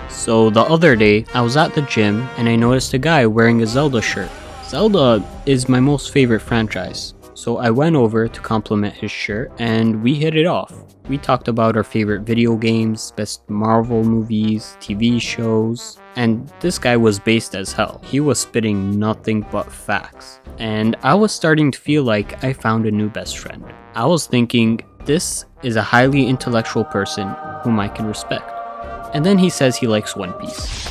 So the other day, I was at the gym and I noticed a guy wearing a Zelda shirt. Zelda is my most favorite franchise, so I went over to compliment his shirt and we hit it off. We talked about our favorite video games, best Marvel movies, TV shows, and this guy was based as hell. He was spitting nothing but facts. And I was starting to feel like I found a new best friend. I was thinking, this is a highly intellectual person whom I can respect. And then he says he likes One Piece.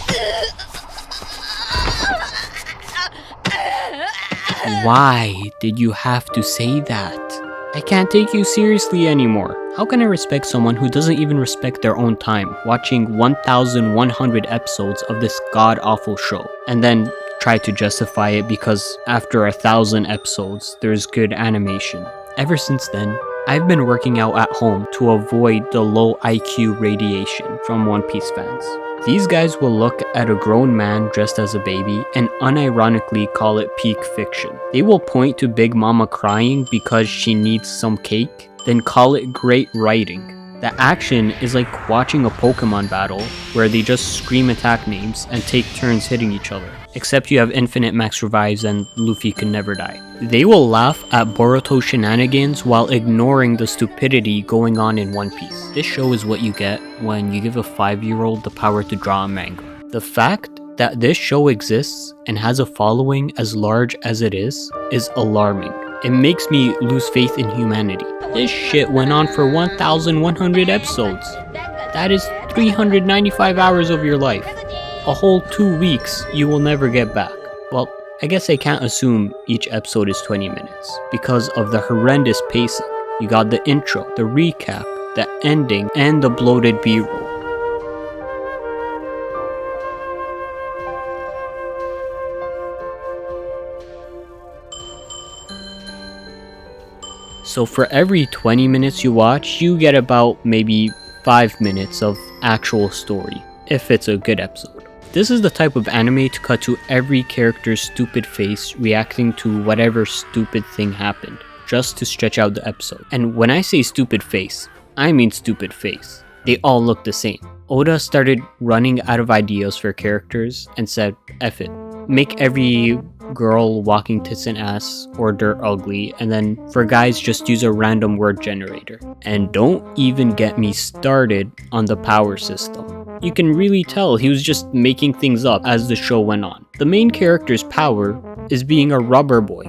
Why did you have to say that? I can't take you seriously anymore. How can I respect someone who doesn't even respect their own time, watching 1,100 episodes of this god-awful show, and then try to justify it because after 1,000 episodes, there's good animation? Ever since then, I've been working out at home to avoid the low IQ radiation from One Piece fans. These guys will look at a grown man dressed as a baby and unironically call it peak fiction. They will point to Big Mama crying because she needs some cake, then call it great writing. The action is like watching a Pokemon battle where they just scream attack names and take turns hitting each other. Except you have infinite max revives and Luffy can never die. They will laugh at Boruto shenanigans while ignoring the stupidity going on in One Piece. This show is what you get when you give a 5-year-old the power to draw a manga. The fact that this show exists and has a following as large as it is alarming. It makes me lose faith in humanity. This shit went on for 1,100 episodes. That is 395 hours of your life. A whole 2 weeks you will never get back. Well, I guess I can't assume each episode is 20 minutes because of the horrendous pacing. You got the intro, the recap, the ending, and the bloated B-roll. So for every 20 minutes you watch, you get about maybe 5 minutes of actual story, if it's a good episode. This is the type of anime to cut to every character's stupid face reacting to whatever stupid thing happened, just to stretch out the episode. And when I say stupid face, I mean stupid face. They all look the same. Oda started running out of ideas for characters and said, F it. Make every girl walking tits and ass or dirt ugly, and then for guys just use a random word generator. And don't even get me started on the power system. You can really tell he was just making things up as the show went on. The main character's power is being a rubber boy.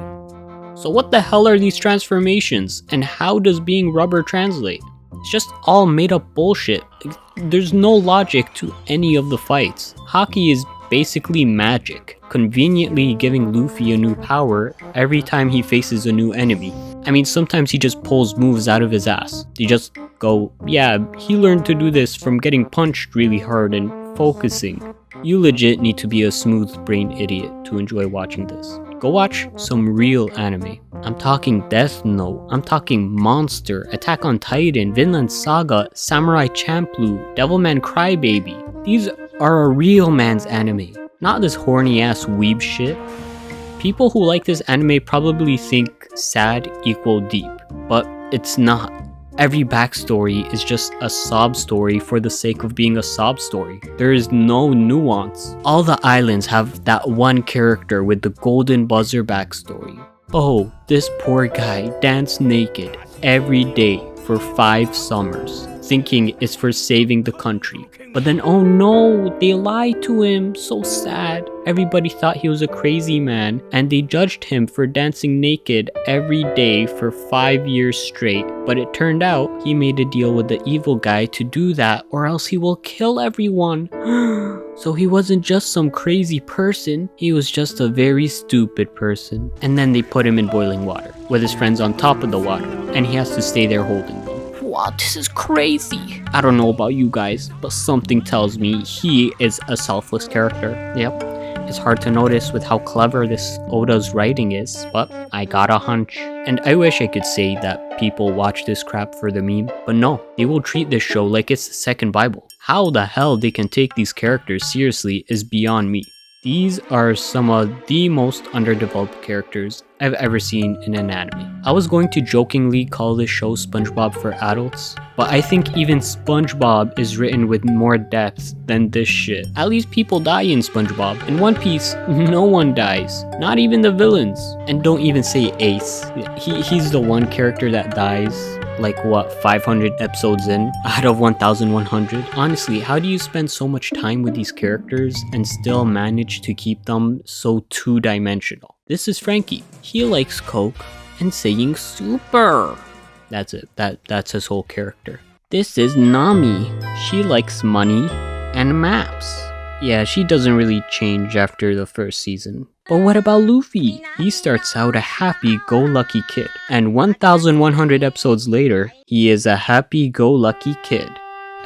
So what the hell are these transformations, and how does being rubber translate? It's just all made up bullshit. There's no logic to any of the fights. Hockey is basically magic, conveniently giving Luffy a new power every time he faces a new enemy. I mean, sometimes he just pulls moves out of his ass. You just go, yeah, he learned to do this from getting punched really hard and focusing. You legit need to be a smooth-brained idiot to enjoy watching this. Go watch some real anime. I'm talking Death Note, I'm talking Monster, Attack on Titan, Vinland Saga, Samurai Champloo, Devilman Crybaby. These are a real man's anime, not this horny ass weeb shit. People who like this anime probably think sad equal deep, but it's not. Every backstory is just a sob story for the sake of being a sob story. There is no nuance. All the islands have that one character with the golden buzzer backstory. Oh, this poor guy danced naked every day for 5 summers, thinking it's for saving the country. But then, oh no, they lied to him, so sad. Everybody thought he was a crazy man, and they judged him for dancing naked every day for 5 years straight. But it turned out he made a deal with the evil guy to do that, or else he will kill everyone. So he wasn't just some crazy person, he was just a very stupid person. And then they put him in boiling water, with his friends on top of the water, and he has to stay there holding them. Wow, this is crazy. I don't know about you guys, but something tells me he is a selfless character. Yep, it's hard to notice with how clever this Oda's writing is, but I got a hunch. And I wish I could say that people watch this crap for the meme, but no, they will treat this show like it's the second Bible. How the hell they can take these characters seriously is beyond me. These are some of the most underdeveloped characters I've ever seen in an anime. I was going to jokingly call this show SpongeBob for adults, but I think even SpongeBob is written with more depth than this shit. At least people die in SpongeBob. In One Piece, no one dies. Not even the villains. And don't even say Ace. He's the one character that dies. Like what, 500 episodes in out of 1100? Honestly, how do you spend so much time with these characters and still manage to keep them so two-dimensional? This is Frankie. He likes Coke and saying super. That's it. That's his whole character. This is Nami. She likes money and maps. Yeah, she doesn't really change after the first season. But what about Luffy? He starts out a happy-go-lucky kid, and 1100 episodes later, he is a happy-go-lucky kid.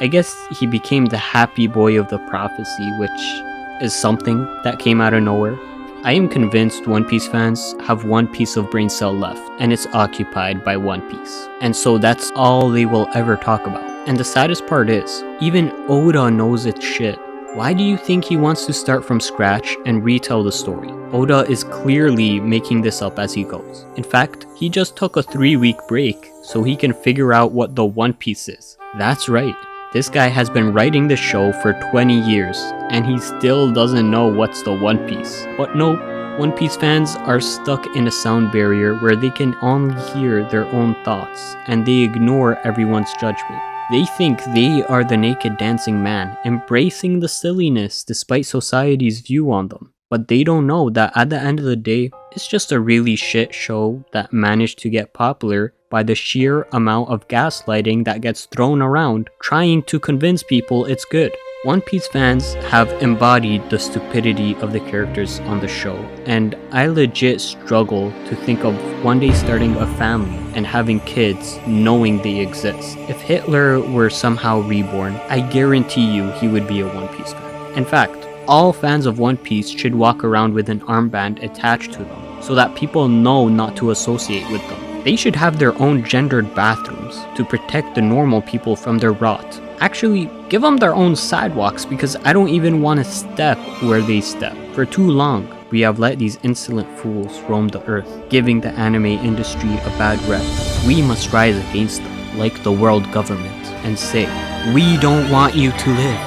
I guess he became the happy boy of the prophecy, which is something that came out of nowhere. I am convinced One Piece fans have one piece of brain cell left, and it's occupied by One Piece. And so that's all they will ever talk about. And the saddest part is, even Oda knows it's shit. Why do you think he wants to start from scratch and retell the story? Oda is clearly making this up as he goes. In fact, he just took a 3-week break so he can figure out what the One Piece is. That's right, this guy has been writing the show for 20 years and he still doesn't know what's the One Piece. But nope, One Piece fans are stuck in a sound barrier where they can only hear their own thoughts and they ignore everyone's judgment. They think they are the naked dancing man, embracing the silliness despite society's view on them. But they don't know that at the end of the day, it's just a really shit show that managed to get popular by the sheer amount of gaslighting that gets thrown around trying to convince people it's good. One Piece fans have embodied the stupidity of the characters on the show, and I legit struggle to think of one day starting a family and having kids knowing they exist. If Hitler were somehow reborn, I guarantee you he would be a One Piece fan. In fact, all fans of One Piece should walk around with an armband attached to them so that people know not to associate with them. They should have their own gendered bathrooms to protect the normal people from their rot. Actually, give them their own sidewalks because I don't even want to step where they step. For too long, we have let these insolent fools roam the earth, giving the anime industry a bad rep. We must rise against them, like the world government, and say, we don't want you to live.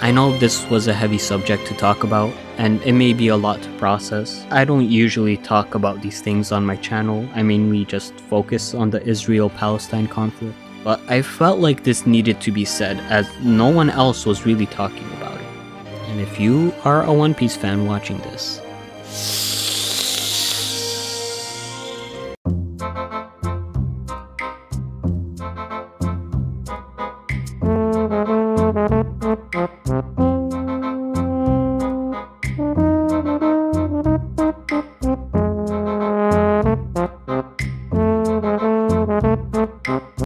I know this was a heavy subject to talk about, and it may be a lot to process. I don't usually talk about these things on my channel. I mainly just focus on the Israel-Palestine conflict. But I felt like this needed to be said as no one else was really talking about it. And if you are a One Piece fan watching this,